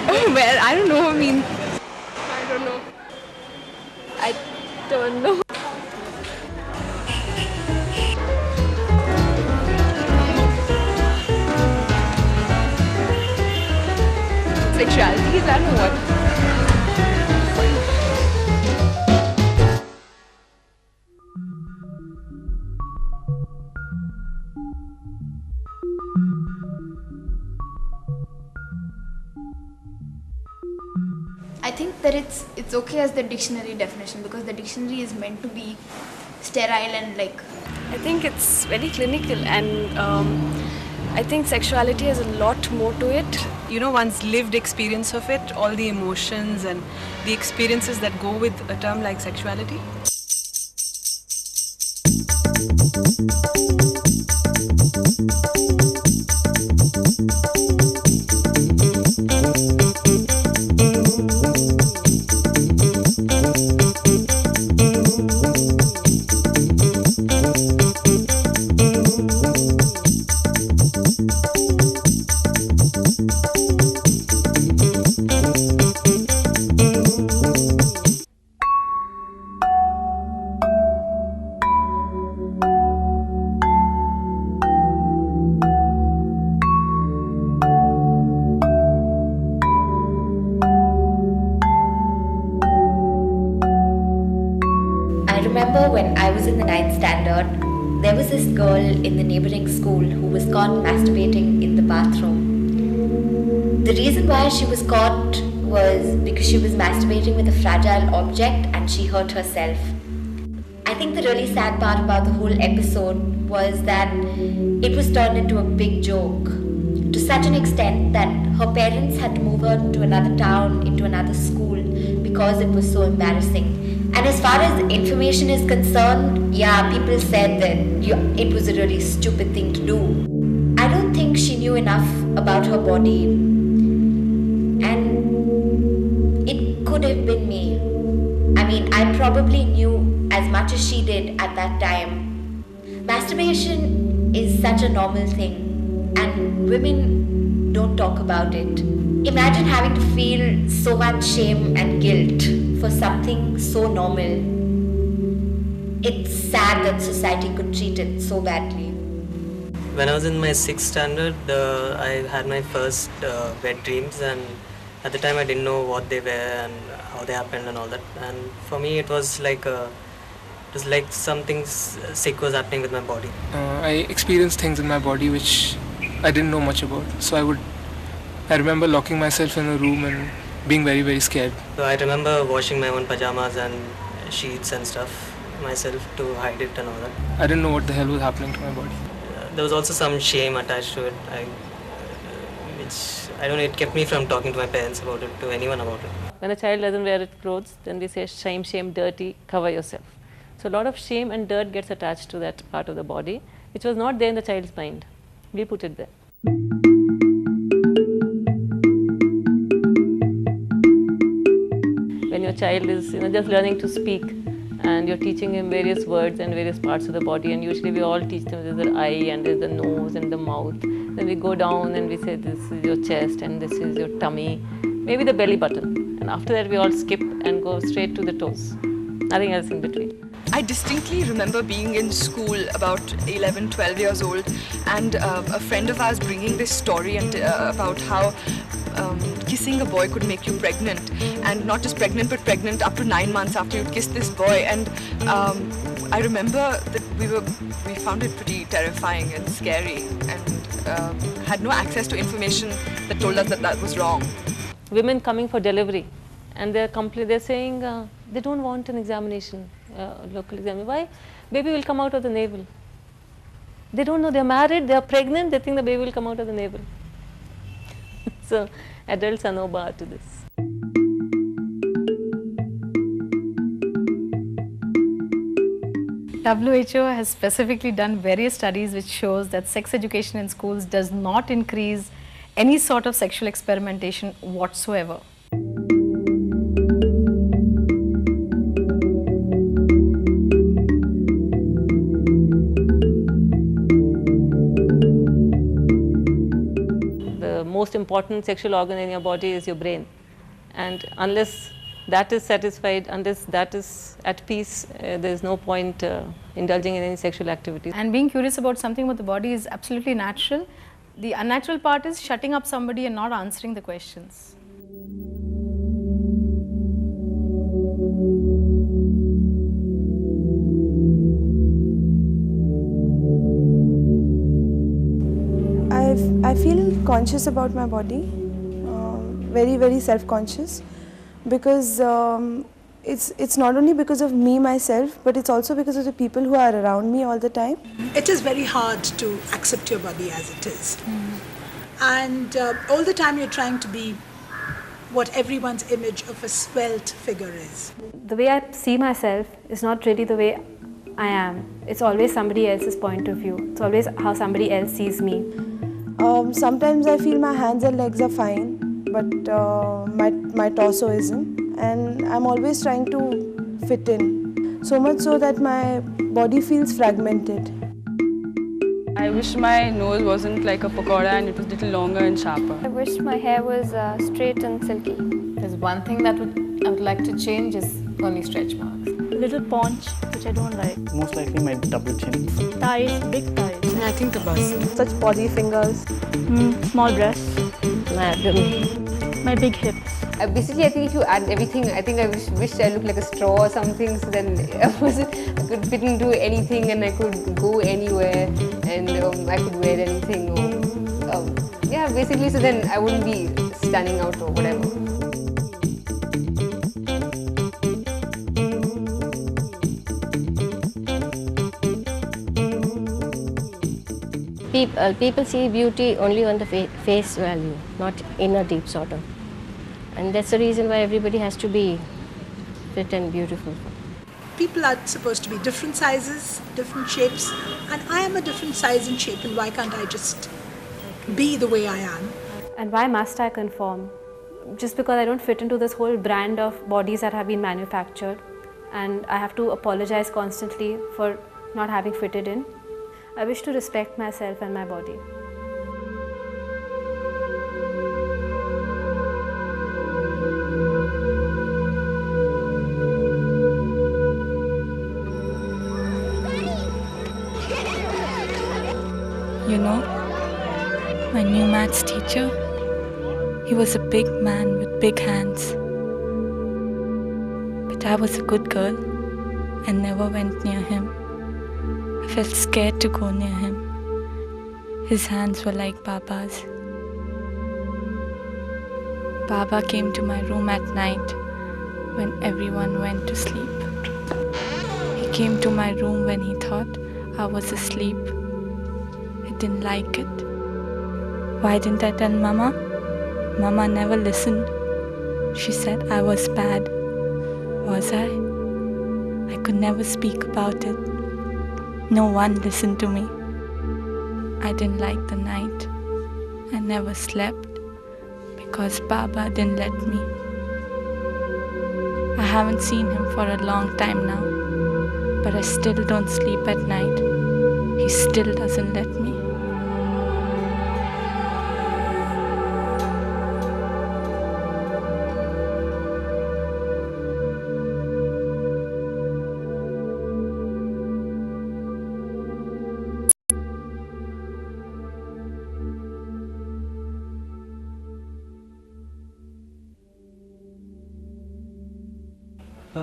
Well, I don't know. I mean, I don't know. I don't know. sexuality is, I don't know what. I think that it's okay as the dictionary definition, because the dictionary is meant to be sterile and like. I think it's very clinical, and I think sexuality has a lot more to it. You know, one's lived experience of it, all the emotions and the experiences that go with a term like sexuality. I remember when I was in the ninth standard, there was this girl in the neighboring school who was caught masturbating in the bathroom. The reason why she was caught was because she was masturbating with a fragile object and she hurt herself. I think the really sad part about the whole episode was that it was turned into a big joke, to such an extent that her parents had to move her to another town, into another school, because it was so embarrassing. And as far as information is concerned, yeah, people said that it was a really stupid thing to do. I don't think she knew enough about her body. And it could have been me. I mean, I probably knew as much as she did at that time. Masturbation is such a normal thing, and women don't talk about it. Imagine having to feel so much shame and guilt for something so normal. It's sad that society could treat it so badly. When I was in my 6th standard, I had my first wet dreams, and at the time I didn't know what they were and how they happened and all that. And for me, it was like something sick was happening with my body. I experienced things in my body which I didn't know much about. So I remember locking myself in a room and being very, very scared. So I remember washing my own pajamas and sheets and stuff myself to hide it and all that. I didn't know what the hell was happening to my body. There was also some shame attached to it, which I don't know, it kept me from talking to my parents about it, to anyone about it. When a child doesn't wear its clothes, then we say shame, shame, dirty, cover yourself. So a lot of shame and dirt gets attached to that part of the body, which was not there in the child's mind. We put it there. When your child is just learning to speak, and you're teaching him various words and various parts of the body, and usually we all teach them there's the eye and there's the nose and the mouth. Then we go down and we say this is your chest and this is your tummy, maybe the belly button. And after that we all skip and go straight to the toes. Nothing else in between. I distinctly remember being in school about 11, 12 years old, and a friend of ours bringing this story and about how kissing a boy could make you pregnant, and not just pregnant but pregnant up to 9 months after you'd kissed this boy. And I remember that we found it pretty terrifying and scary, and had no access to information that told us that that was wrong. Women coming for delivery, and they're saying they don't want an examination, local exam. Why? Baby will come out of the navel. They don't know, they're married, they're pregnant, they think the baby will come out of the navel. So adults are no bar to this. WHO has specifically done various studies which shows that sex education in schools does not increase any sort of sexual experimentation whatsoever. most important sexual organ in your body is your brain. And unless that is satisfied, unless that is at peace, there is no point indulging in any sexual activity. And being curious about something about the body is absolutely natural. The unnatural part is shutting up somebody and not answering the questions. I feel conscious about my body, very self-conscious, because it's not only because of me myself, but it's also because of the people who are around me all the time. It is very hard to accept your body as it is. And all the time you're trying to be what everyone's image of a svelte figure is. The way I see myself is not really the way I am. It's always somebody else's point of view. It's always how somebody else sees me. Sometimes I feel my hands and legs are fine, but my torso isn't. And I'm always trying to fit in. So much so that my body feels fragmented. I wish my nose wasn't like a pakoda and it was a little longer and sharper. I wish my hair was straight and silky. There's one thing that I would like to change is only stretch marks. Little paunch, which I don't like. Most likely my double chin. Thighs, big thighs. I think the bust. Such body fingers. Small breasts. My abdomen. My big hips. Basically, I think if you add everything, I think I wish I looked like a straw or something, so then I could fit into anything and I could go anywhere and I could wear anything. Or, yeah, basically, so then I wouldn't be standing out or whatever. People see beauty only on the face value, not inner deep sort of. And that's the reason why everybody has to be fit and beautiful. People are supposed to be different sizes, different shapes, and I am a different size and shape, and why can't I just be the way I am? And why must I conform? Just because I don't fit into this whole brand of bodies that have been manufactured, and I have to apologize constantly for not having fitted in. I wish to respect myself and my body. You know, my new maths teacher, he was a big man with big hands. But I was a good girl and never went near him. I felt scared to go near him. His hands were like Baba's. Baba came to my room at night when everyone went to sleep. He came to my room when he thought I was asleep. I didn't like it. Why didn't I tell Mama? Mama never listened. She said I was bad. Was I? I could never speak about it. No one listened to me. I didn't like the night. I never slept because Baba didn't let me. I haven't seen him for a long time now, but I still don't sleep at night. He still doesn't let me.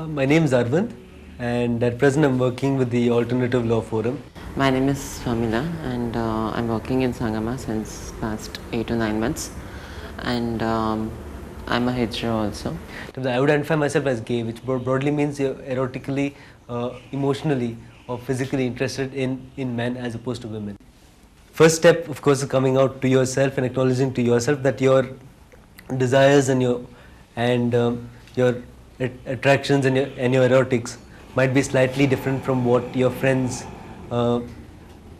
My name is Arvind, and at present I'm working with the Alternative Law Forum. My name is Swamila, and I'm working in Sangama since past 8 to 9 months, and I'm a hetero also. I would identify myself as gay, which broadly means you're erotically, emotionally or physically interested in men as opposed to women. First step, of course, is coming out to yourself and acknowledging to yourself that your desires and your attractions and your erotics might be slightly different from what your friends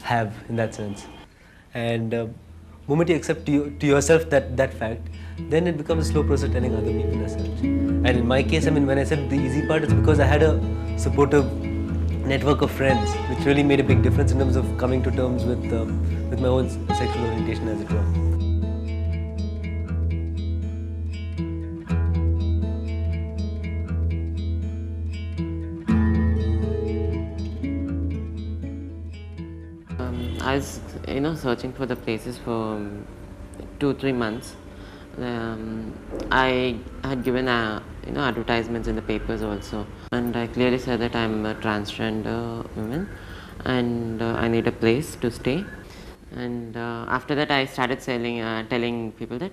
have in that sense. And moment you accept to yourself that fact, then it becomes a slow process telling other people as such. And in my case, I mean, when I said the easy part, it's because I had a supportive network of friends, which really made a big difference in terms of coming to terms with my own sexual orientation, as it were. I was, searching for the places for 2-3 months. I had given advertisements in the papers also, and I clearly said that I'm a transgender woman and I need a place to stay. And after that I started telling people that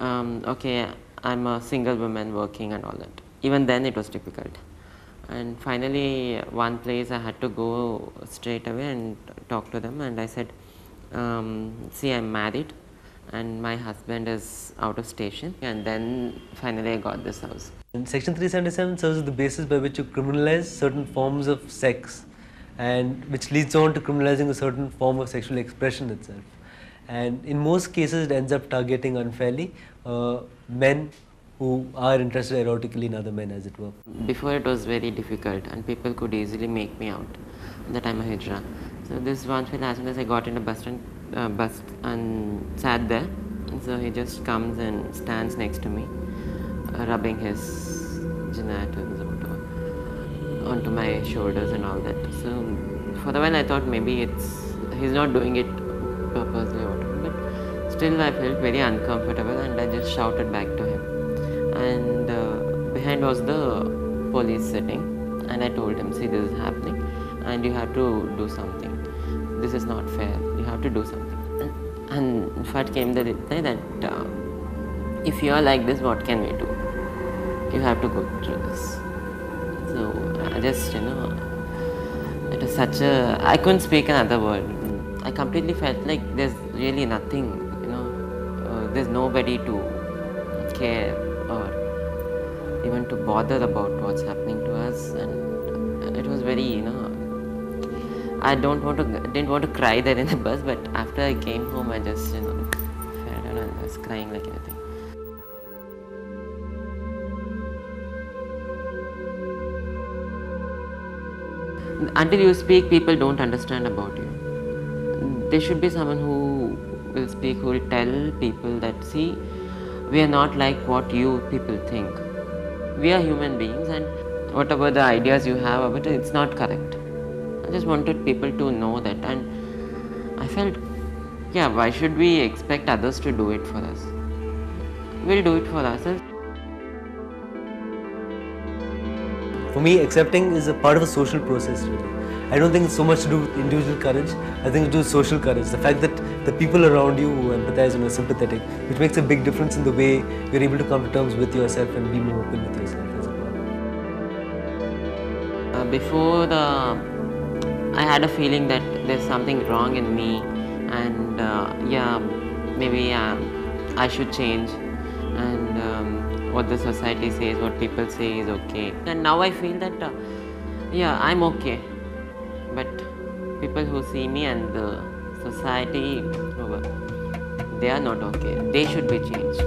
okay, I'm a single woman working and all that. Even then it was difficult. And finally one place I had to go straight away and talk to them, and I said, see, I'm married and my husband is out of station, and then finally I got this house. And Section 377 serves as the basis by which you criminalize certain forms of sex, and which leads on to criminalizing a certain form of sexual expression itself. And in most cases it ends up targeting unfairly men who are interested erotically in other men, as it were. Before it was very difficult and people could easily make me out that I'm a hijra. So this one fella, as soon as I got in a bus and sat there, so he just comes and stands next to me, rubbing his genitals onto my shoulders and all that. So for a while I thought maybe he's not doing it purposely or whatever, but still I felt very uncomfortable and I just shouted back to him. And behind was the police sitting, and I told him, see, this is happening and you have to do something. This is not fair, you have to do something. And in fact came the reply that if you are like this, what can we do? You have to go through this. So I just, it was such a, I couldn't speak another word. I completely felt like there's really nothing, there's nobody to care or even to bother about what's happening to us. And it was very, I didn't want to cry there in the bus, but after I came home I just, fell down and I was crying like anything. Until you speak, people don't understand about you. There should be someone who will speak, who will tell people that, see, we are not like what you people think. We are human beings, and whatever the ideas you have about it, it's not correct. I just wanted people to know that, and I felt, yeah, why should we expect others to do it for us? We'll do it for ourselves. For me, accepting is a part of a social process, really. I don't think it's so much to do with individual courage. I think it's to do with social courage. The fact that the people around you who empathize and are sympathetic, which makes a big difference in the way you're able to come to terms with yourself and be more open with yourself as well. Before I had a feeling that there's something wrong in me, and yeah, maybe I should change, and what the society says, what people say is okay. And now I feel that yeah, I'm okay, but people who see me and the society, they are not okay. They should be changed.